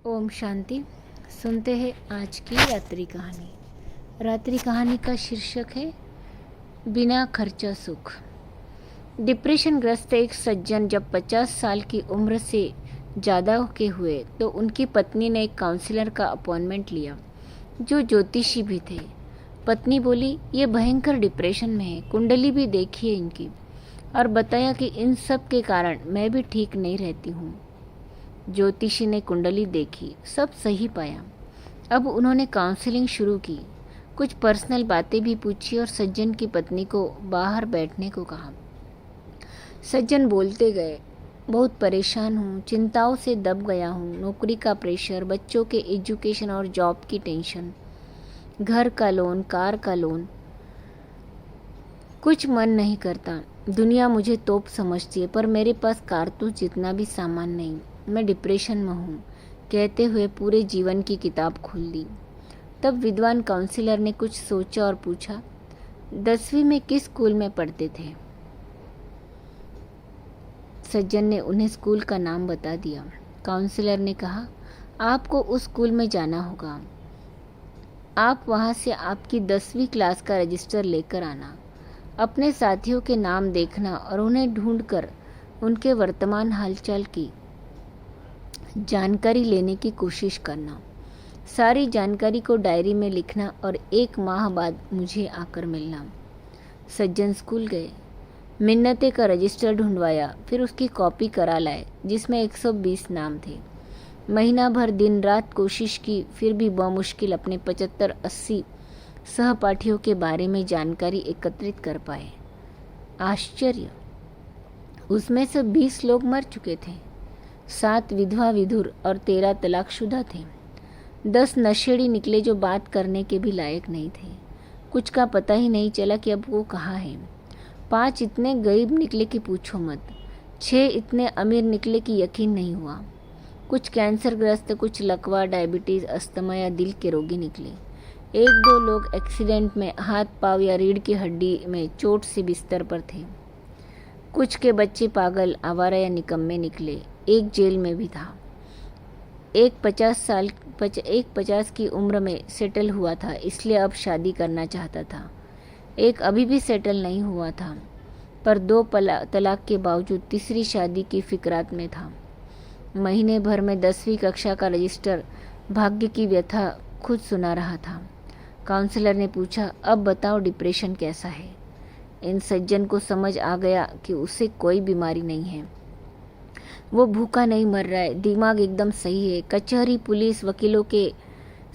ओम शांति। सुनते हैं आज की रात्रि कहानी। रात्रि कहानी का शीर्षक है बिना खर्चा सुख। डिप्रेशन ग्रस्त एक सज्जन जब 50 साल की उम्र से ज़्यादा के हुए तो उनकी पत्नी ने एक काउंसलर का अपॉइंटमेंट लिया जो ज्योतिषी भी थे। पत्नी बोली, ये भयंकर डिप्रेशन में है, कुंडली भी देखी है इनकी, और बताया कि इन सब के कारण मैं भी ठीक नहीं रहती हूँ। ज्योतिषी ने कुंडली देखी, सब सही पाया। अब उन्होंने काउंसलिंग शुरू की, कुछ पर्सनल बातें भी पूछी और सज्जन की पत्नी को बाहर बैठने को कहा। सज्जन बोलते गए, बहुत परेशान हूँ, चिंताओं से दब गया हूँ, नौकरी का प्रेशर, बच्चों के एजुकेशन और जॉब की टेंशन, घर का लोन, कार का लोन, कुछ मन नहीं करता। दुनिया मुझे तोप समझती है पर मेरे पास कारतूस जितना भी सामान नहीं। मैं डिप्रेशन में हूँ, कहते हुए पूरे जीवन की किताब खोल दी। तब विद्वान काउंसलर ने कुछ सोचा और पूछा, 10वीं में किस स्कूल में पढ़ते थे? सज्जन ने उन्हें स्कूल का नाम बता दिया। काउंसलर ने कहा, आपको उस स्कूल में जाना होगा। आप वहाँ से आपकी 10वीं क्लास का रजिस्टर लेकर आना, अपने साथियों के नाम देखना और उन्हें ढूंढकर उनके वर्तमान हालचाल की जानकारी लेने की कोशिश करना। सारी जानकारी को डायरी में लिखना और 1 माह बाद मुझे आकर मिलना। सज्जन स्कूल गए, मिन्नते का रजिस्टर ढूंढवाया, फिर उसकी कॉपी करा लाए जिसमें 120 नाम थे। महीना भर दिन रात कोशिश की, फिर भी बमुश्किल अपने 75-80 सहपाठियों के बारे में जानकारी एकत्रित कर पाए। आश्चर्य, उसमें से 20 लोग मर चुके थे, 7 विधवा विधुर और 13 तलाकशुदा थे। 10 नशेड़ी निकले जो बात करने के भी लायक नहीं थे। कुछ का पता ही नहीं चला कि अब वो कहाँ है। 5 इतने गरीब निकले कि पूछो मत। 6 इतने अमीर निकले कि यकीन नहीं हुआ। कुछ कैंसरग्रस्त, कुछ लकवा, डायबिटीज़, अस्थमा या दिल के रोगी निकले। 1-2 लोग एक्सीडेंट में हाथ पांव या रीढ़ की हड्डी में चोट से बिस्तर पर थे। कुछ के बच्चे पागल, आवारा या निकम्मे निकले। एक जेल में भी था। एक 50 की उम्र में सेटल हुआ था, इसलिए अब शादी करना चाहता था। एक अभी भी सेटल नहीं हुआ था पर 2 तलाक के बावजूद तीसरी शादी की फिक्रात में था। महीने भर में 10वीं कक्षा का रजिस्टर भाग्य की व्यथा खुद सुना रहा था। काउंसलर ने पूछा, अब बताओ डिप्रेशन कैसा है? इन सज्जन को समझ आ गया कि उसे कोई बीमारी नहीं है। वो भूखा नहीं मर रहा है, दिमाग एकदम सही है। कचहरी, पुलिस, वकीलों के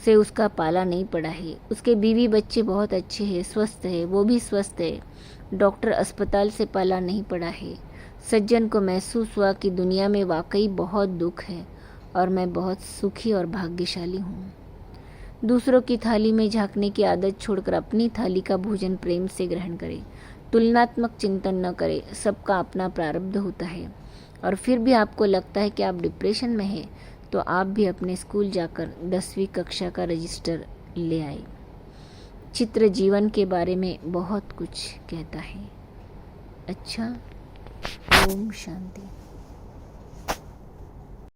से उसका पाला नहीं पड़ा है। उसके बीवी बच्चे बहुत अच्छे हैं, स्वस्थ है, वो भी स्वस्थ है। डॉक्टर, अस्पताल से पाला नहीं पड़ा है। सज्जन को महसूस हुआ कि दुनिया में वाकई बहुत दुख है और मैं बहुत सुखी और भाग्यशाली हूँ। दूसरों की थाली में झांकने की आदत छोड़कर अपनी थाली का भोजन प्रेम से ग्रहण करें। तुलनात्मक चिंतन न करें। सबका अपना प्रारब्ध होता है और फिर भी आपको लगता है कि आप डिप्रेशन में हैं तो आप भी अपने स्कूल जाकर 10वीं कक्षा का रजिस्टर ले आए। चित्र जीवन के बारे में बहुत कुछ कहता है। अच्छा, ओम शांति।